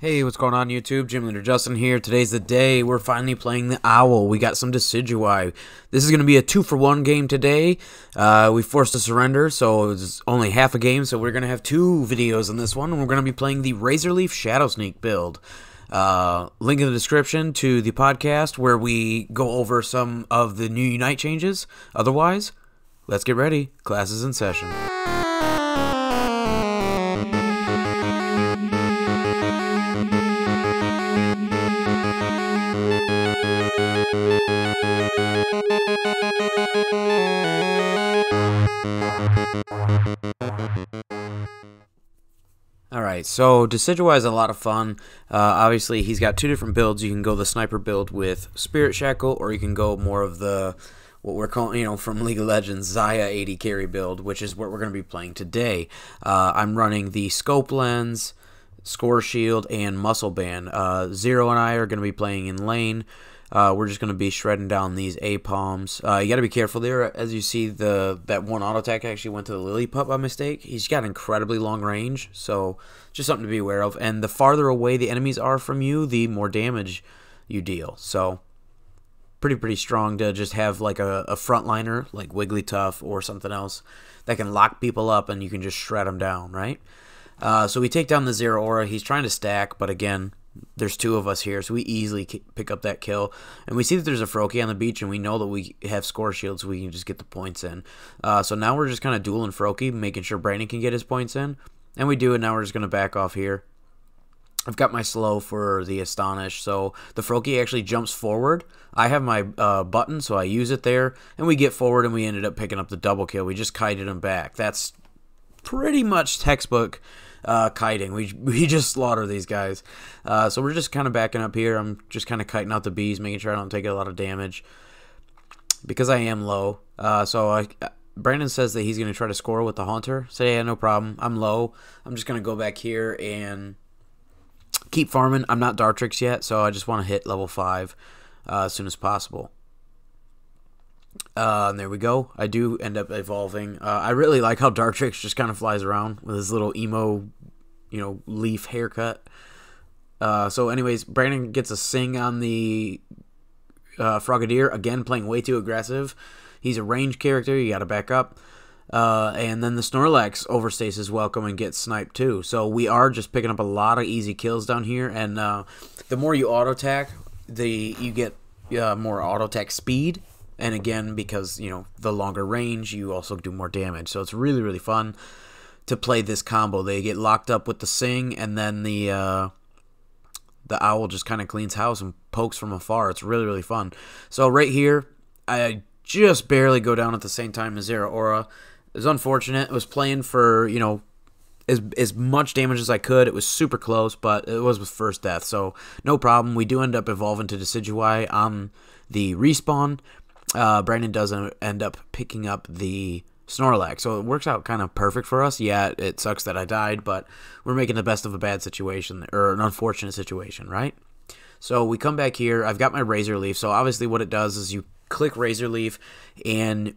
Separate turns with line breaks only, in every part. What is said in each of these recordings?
Hey, what's going on YouTube? Gym Leader Justin here. Today's the day. We're finally playing the Owl. We got some Decidueye. This is going to be a 2-for-1 game today. We forced a surrender, so it's only half a game, so we're going to have 2 videos in this one. And we're going to be playing the Razorleaf Shadow Sneak build. Link in the description to the podcast where we go over some of the new Unite changes. Otherwise, let's get ready. Class is in session. Alright, so Decidueye is a lot of fun. Obviously, he's got 2 different builds. You can go the sniper build with Spirit Shackle, or you can go more of the, what we're calling, from League of Legends, Xayah 80 carry build, which is what we're going to be playing today. I'm running the Scope Lens, Score Shield, and Muscle Band. Zero and I are going to be playing in lane. We're just going to be shredding down these A-palms. You got to be careful there. As you see, that one auto attack actually went to the Lily Pup by mistake. He's got incredibly long range, so just something to be aware of. And the farther away the enemies are from you, the more damage you deal. So pretty strong to just have like a frontliner like Wigglytuff or something else that can lock people up and you can just shred them down, right? So we take down the Zero Aura. He's trying to stack, but again, there's 2 of us here, so we easily pick up that kill. And we see that there's a Froakie on the beach, and we know that we have score shields, so we can just get the points in. So now we're just kind of dueling Froakie, making sure Brandon can get his points in. And we do, and now we're just going to back off here. I've got my slow for the Astonish, so the Froakie actually jumps forward. I have my button, so I use it there. And we get forward, and we ended up picking up the double kill. We just kited him back. That's pretty much textbook kiting. We just slaughter these guys. So we're just kind of backing up here. I'm just kind of kiting out the bees, making sure I don't take a lot of damage because I am low. Brandon says that he's going to try to score with the Haunter. Say, yeah, no problem. I'm low. I'm just going to go back here and keep farming. I'm not Dartrix yet, so I just want to hit level 5 as soon as possible. And there we go. I do end up evolving. I really like how Dartrix just kind of flies around with his little emo, leaf haircut. So anyways, Brandon gets a sing on the Frogadier. Again, playing way too aggressive. He's a range character. You got to back up. And then the Snorlax overstays his welcome and gets sniped too. So we are just picking up a lot of easy kills down here. And the more you auto-attack, you get more auto-attack speed. And again, because, the longer range, you also do more damage. So it's really fun to play this combo. They get locked up with the Sing, and then the Owl just kind of cleans house and pokes from afar. It's really fun. So right here, I just barely go down at the same time as Zero Aura. It was unfortunate. It was playing for, as much damage as I could. It was super close, but it was with first death. So no problem. We do end up evolving to Decidueye on the respawn. Brandon does end up picking up the Snorlax, so it works out kind of perfect for us. Yeah, it sucks that I died, but we're making the best of a bad situation, or an unfortunate situation, right? So we come back here. I've got my Razorleaf, so obviously what it does is you click Razorleaf, and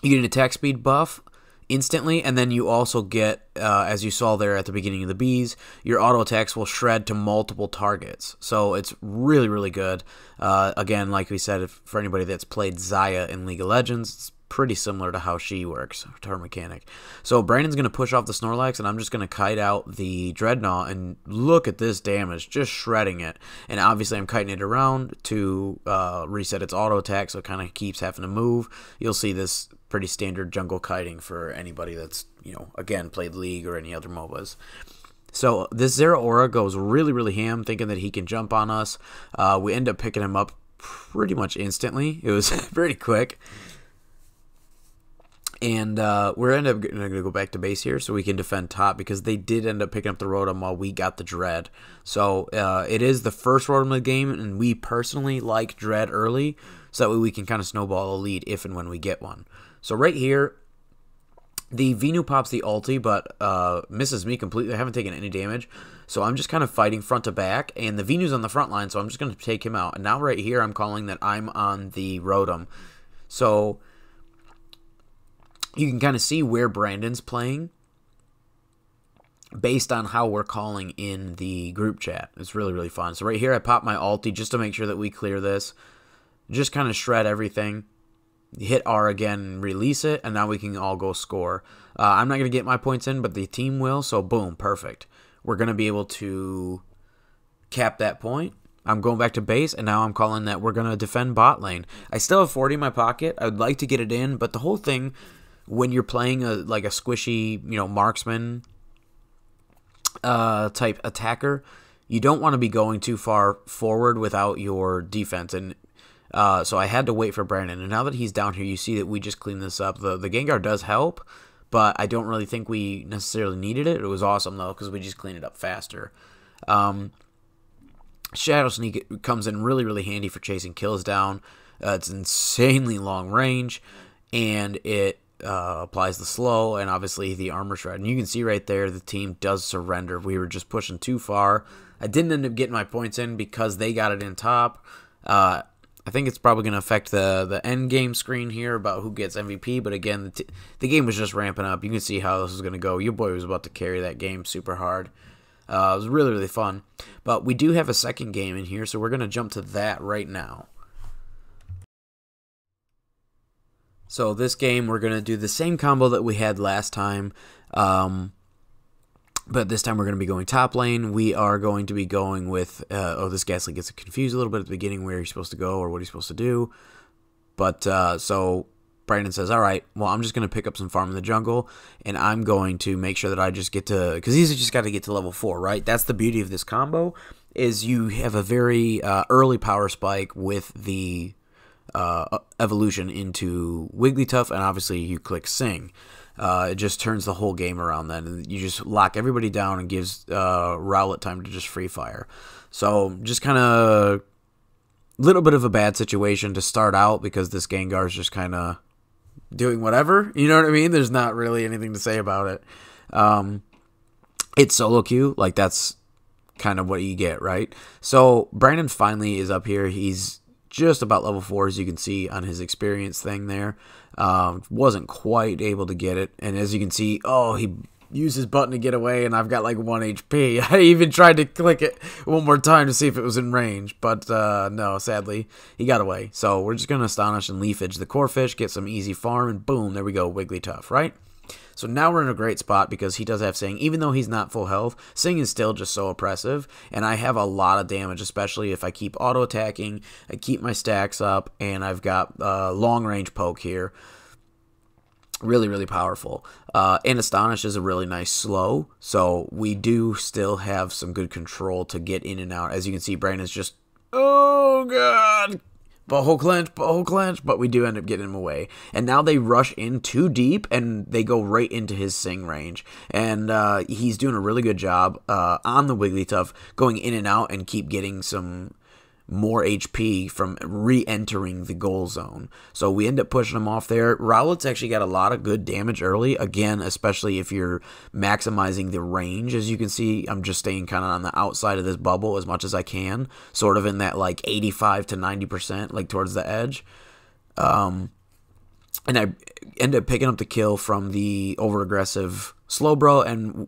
you get an attack speed buff instantly, and then you also get, as you saw there at the beginning of the bees, your auto attacks will shred to multiple targets. So it's really good. Again, like we said, for anybody that's played Xayah in League of Legends, it's pretty similar to how she works, to her mechanic. So Brandon's going to push off the Snorlax, and I'm just going to kite out the Dreadnought, and look at this damage, just shredding it. And obviously I'm kiting it around to reset its auto attack, so it kind of keeps having to move. You'll see this pretty standard jungle kiting for anybody that's, again, played League or any other MOBAs. So this Zero Aura goes really ham, thinking that he can jump on us. We end up picking him up pretty much instantly. It was pretty quick. And we're going to go back to base here so we can defend top, because they did end up picking up the Rotom while we got the Dread. So it is the first Rotom of the game, and we personally like Dread early, so that way we can kind of snowball a lead if and when we get one. So right here, the Venu pops the ulti, but misses me completely. I haven't taken any damage, so I'm just kind of fighting front to back, and the Venu's on the front line, so I'm just going to take him out. And now right here, I'm calling that I'm on the Rotom. So you can kind of see where Brandon's playing. based on how we're calling in the group chat. It's really, really fun. So right here, I pop my ulti just to make sure that we clear this. Just kind of shred everything. Hit R again, release it, and now we can all go score. I'm not going to get my points in, but the team will, so boom, perfect. We're going to be able to cap that point. I'm going back to base, and now I'm calling that we're going to defend bot lane. I still have 40 in my pocket. I would like to get it in, but the whole thing, when you're playing like a squishy, marksman type attacker, you don't want to be going too far forward without your defense. And so I had to wait for Brandon. And now that he's down here, you see that we just cleaned this up. The Gengar does help, but I don't really think we necessarily needed it. It was awesome, though, because we just cleaned it up faster. Shadow Sneak comes in really, really handy for chasing kills down. It's insanely long range, and it applies the slow and obviously the armor shred. And you can see right there the team does surrender. We were just pushing too far. I didn't end up getting my points in because they got it in top. I think it's probably going to affect the end game screen here about who gets MVP. But again, the game was just ramping up. You can see how this was going to go. Your boy was about to carry that game super hard. It was really, really fun. But we do have a second game in here, so we're going to jump to that right now. So this game, we're going to do the same combo that we had last time. But this time we're going to be going top lane. We are going to be going with... this Ghastly gets confused a little bit at the beginning where he's supposed to go or what he's supposed to do. But so Brandon says, all right, well, I'm just going to pick up some farm in the jungle, and I'm going to make sure that I just get to... Because he's just got to get to level 4, right? That's the beauty of this combo, is you have a very early power spike with the evolution into Wigglytuff, and obviously you click Sing. It just turns the whole game around then. And you just lock everybody down and gives Rowlet time to just free fire. So just kind of little bit of a bad situation to start out because this Gengar is just kind of doing whatever. You know what I mean? There's not really anything to say about it. It's solo queue. Like, that's kind of what you get, right? So Brandon finally is up here. He's just about level 4, as you can see on his experience thing there. Wasn't quite able to get it, and as you can see, he used his button to get away, and I've got like 1 HP. I even tried to click it one more time to see if it was in range, but no, sadly, he got away. So we're just going to Astonish and Leafage the Corphish, get some easy farm, and boom, there we go, Wigglytuff, right? So now we're in a great spot because he does have Sing. Even though he's not full health, Sing is still just so oppressive, and I have a lot of damage, especially if I keep auto-attacking, I keep my stacks up, and I've got long-range poke here. Really, really powerful. And Astonish is a really nice slow, so we do still have some good control to get in and out. As you can see, Brandon's just, oh god, butthole clench, but we do end up getting him away. And now they rush in too deep, and they go right into his Sing range. And he's doing a really good job on the Wigglytuff, going in and out and keep getting some more HP from re-entering the goal zone. So we end up pushing him off there. Rowlet's actually got a lot of good damage early. Again, especially if you're maximizing the range. As you can see, I'm just staying kind of on the outside of this bubble as much as I can. Sort of in that like 85 to 90%, like towards the edge. And I end up picking up the kill from the over-aggressive Slowbro and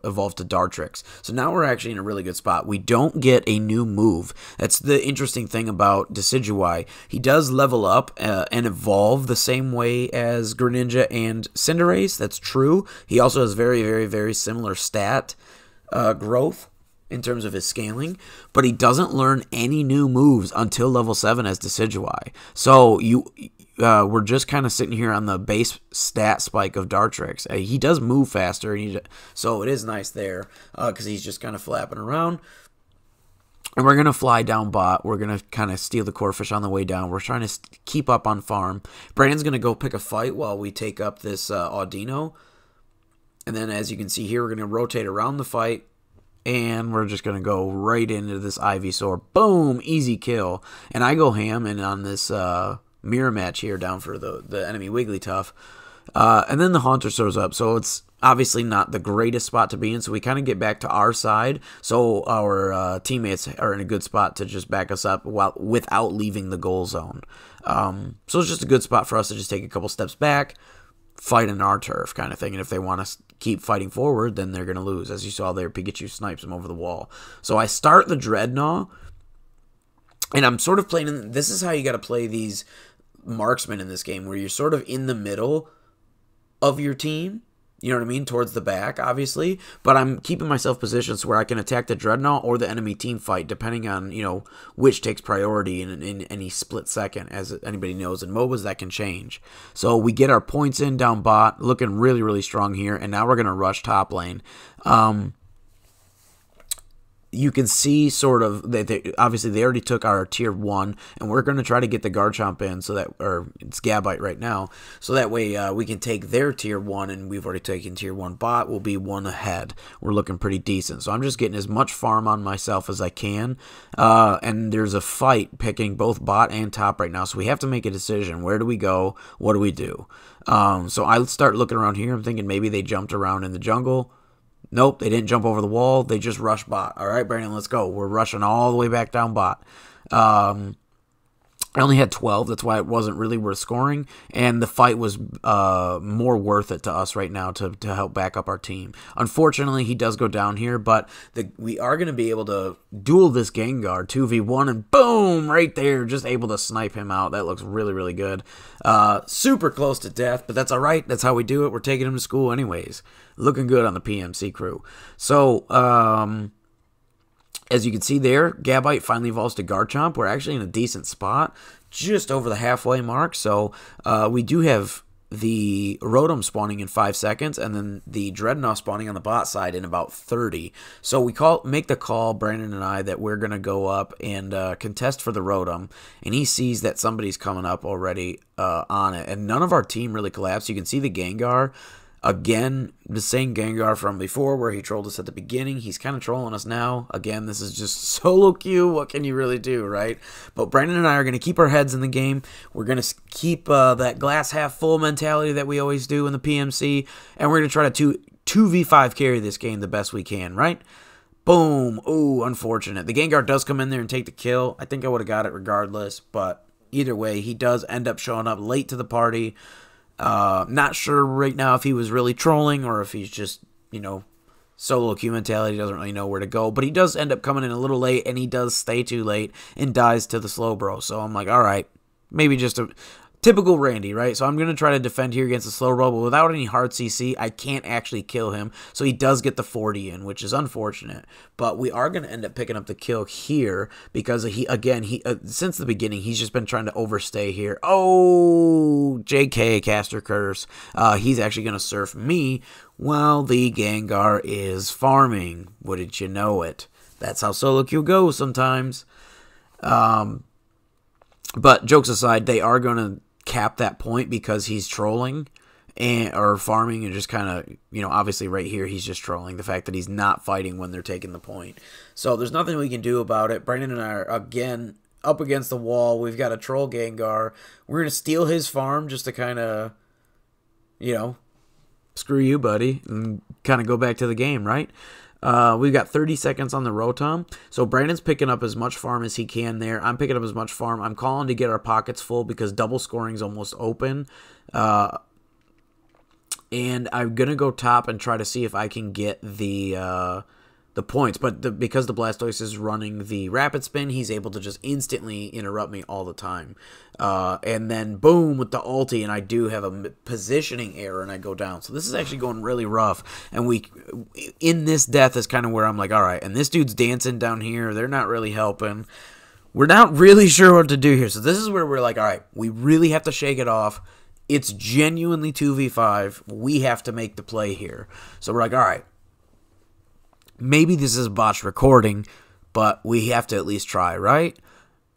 evolved to Dartrix. So now we're actually in a really good spot. We don't get a new move. That's the interesting thing about Decidueye. He does level up and evolve the same way as Greninja and Cinderace. That's true. He also has very, very, very similar stat growth in terms of his scaling, but he doesn't learn any new moves until level 7 as Decidueye. So we're just kind of sitting here on the base stat spike of Dartrix. He does move faster, so it is nice there because he's just kind of flapping around. And we're going to fly down bot. We're going to kind of steal the Corphish on the way down. We're trying to keep up on farm. Brandon's going to go pick a fight while we take up this Audino. And then as you can see here, we're going to rotate around the fight. And we're just going to go right into this Ivysaur. Boom! Easy kill. And I go ham and on this mirror match here down for the enemy Wigglytuff. And then the Haunter shows up. So it's obviously not the greatest spot to be in. So we kind of get back to our side. So our teammates are in a good spot to just back us up without leaving the goal zone. So it's just a good spot for us to just take a couple steps back, fight in our turf kind of thing. And if they want to keep fighting forward, then they're going to lose. As you saw there, Pikachu snipes him over the wall. So I start the Dreadnought, and I'm sort of playing, this is how you got to play these marksmen in this game, where you're sort of in the middle of your team, you know what I mean, towards the back, obviously, but I'm keeping myself positioned so where I can attack the Dreadnought or the enemy team fight, depending on, you know, which takes priority in any split second. As anybody knows, in MOBAs, that can change. So we get our points in down bot, looking really, really strong here, and now we're going to rush top lane. You can see sort of that obviously they already took our tier 1, and we're going to try to get the Garchomp in, so that, or it's Gabite right now, so that way we can take their tier 1, and we've already taken tier 1 bot. We'll be 1 ahead. We're looking pretty decent, so I'm just getting as much farm on myself as I can, and there's a fight picking both bot and top right now, so we have to make a decision. Where do we go? What do we do? So I start looking around here. I'm thinking maybe they jumped around in the jungle. Nope, they didn't jump over the wall. They just rushed bot. All right, Brandon, let's go. We're rushing all the way back down bot. I only had 12. That's why it wasn't really worth scoring. And the fight was more worth it to us right now to help back up our team. Unfortunately, he does go down here, but we are going to be able to duel this Gengar 2v1, and boom, right there, just able to snipe him out. That looks really, really good. Super close to death, but that's all right. That's how we do it. We're taking him to school anyways. Looking good on the PMC crew. So, as you can see there, Gabite finally evolves to Garchomp. We're actually in a decent spot, just over the halfway mark. So we do have the Rotom spawning in 5 seconds, and then the Dreadnought spawning on the bot side in about 30. So we make the call, Brandon and I, that we're going to go up and contest for the Rotom, and he sees that somebody's coming up already on it, and none of our team really collapsed. You can see the Gengar. Again, the same Gengar from before where he trolled us at the beginning. He's kind of trolling us now. Again, this is just solo queue. What can you really do, right? But Brandon and I are going to keep our heads in the game. We're going to keep that glass half full mentality that we always do in the PMC. And we're going to try to 2v5 carry this game the best we can, right? Boom. Ooh, unfortunate. The Gengar does come in there and take the kill. I think I would have got it regardless. But either way, he does end up showing up late to the party. Not sure right now if he was really trolling or if he's just, you know, solo queue mentality, doesn't really know where to go. But he does end up coming in a little late, and he does stay too late and dies to the Slowbro. So I'm like, all right, maybe just a typical Randy, right? So I'm going to try to defend here against the Slowbro, but without any hard CC, I can't actually kill him. So he does get the 40 in, which is unfortunate. But we are going to end up picking up the kill here because he since the beginning, he's just been trying to overstay here. Oh, JK, Caster Curse. He's actually going to surf me while the Gengar is farming. Wouldn't you know it? That's how solo queue goes sometimes. But jokes aside, they are going to cap that point because he's trolling or farming, and just kind of, you know, obviously right here he's just trolling the fact that he's not fighting when they're taking the point. So there's nothing we can do about it. Brandon and I are again up against the wall. We've got a troll Gengar. We're going to steal his farm just to kind of, you know, screw you, buddy, and kind of go back to the game, right? We've got 30 seconds on the Rotom. So Brandon's picking up as much farm as he can there. I'm picking up as much farm. I'm calling to get our pockets full because double scoring is almost open. And I'm going to go top and try to see if I can get the points. But because the Blastoise is running the Rapid Spin, he's able to just instantly interrupt me all the time. And then boom with the ulti, and I do have a positioning error and I go down. So this is actually going really rough. And in this death is kind of where I'm like, all right, and this dude's dancing down here. They're not really helping. We're not really sure what to do here. So this is where we're like, all right, we really have to shake it off. It's genuinely 2v5. We have to make the play here. So we're like, all right, maybe this is botched recording, but we have to at least try, right?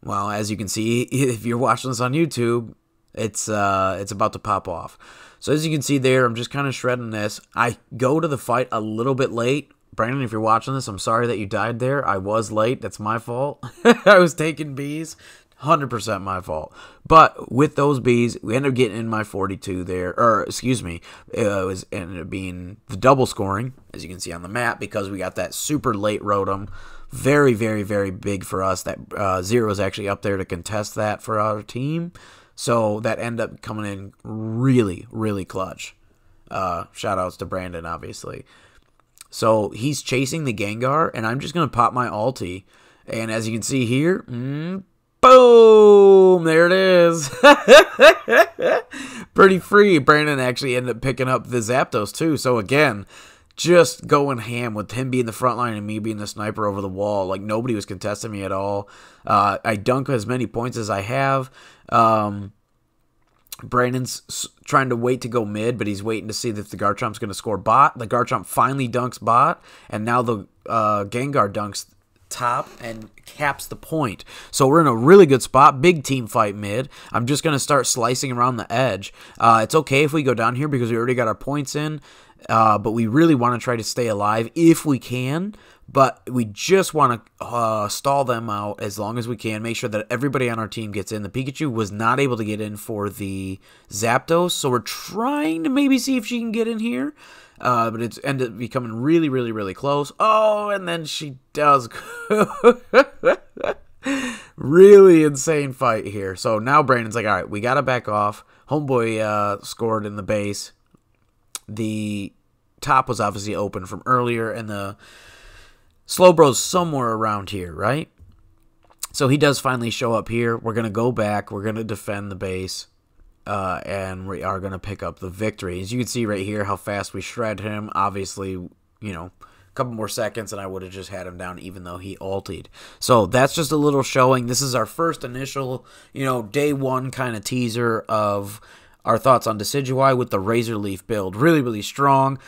Well, as you can see, if you're watching this on YouTube, it's about to pop off. So as you can see there, I'm just kind of shredding this. I go to the fight a little bit late. Brandon, if you're watching this, I'm sorry that you died there. I was late. That's my fault. I was taking bees. 100% my fault. But with those bees, we ended up getting in my 42 there. Or, excuse me, ended up being the double scoring, as you can see on the map, because we got that super late Rotom. Very, very, very big for us. That Zero is actually up there to contest that for our team. So that ended up coming in really, really clutch. Shout outs to Brandon, obviously. So he's chasing the Gengar, and I'm just going to pop my ulti. And as you can see here, boom! There it is. Pretty free. Brandon actually ended up picking up the Zapdos too. So again, just going ham with him being the front line and me being the sniper over the wall. Like, nobody was contesting me at all. I dunk as many points as I have. Brandon's trying to wait to go mid, but he's waiting to see if the Garchomp's going to score bot. The Garchomp finally dunks bot, and now the Gengar dunks top and caps the point. So we're in a really good spot. Big team fight mid. I'm just going to start slicing around the edge. It's okay if we go down here because we already got our points in, but we really want to try to stay alive if we can. But we just want to stall them out as long as we can. Make sure that everybody on our team gets in. The Pikachu was not able to get in for the Zapdos, so we're trying to maybe see if she can get in here. But it's ended up becoming really, really, really close. Oh, and then she does. Really insane fight here. So now Brandon's like, all right, we got to back off. Homeboy scored in the base. The top was obviously open from earlier, and the Slowbro's somewhere around here, right? So he does finally show up here. We're going to go back. We're going to defend the base. And we are going to pick up the victory. As you can see right here how fast we shred him. Obviously, you know, a couple more seconds and I would have just had him down even though he ultied. So that's just a little showing. This is our first initial, you know, day one kind of teaser of our thoughts on Decidueye with the Razor Leaf build. Really, really strong.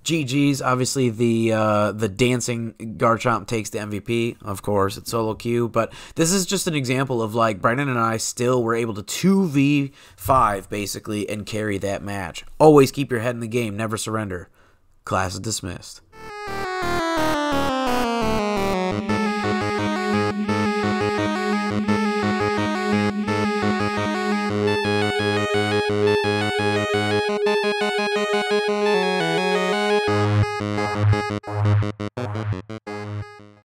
GG's, obviously the dancing Garchomp takes the MVP, of course, it's solo queue, but this is just an example of, like, Brandon and I still were able to 2v5, basically, and carry that match. Always keep your head in the game, never surrender. Class is dismissed.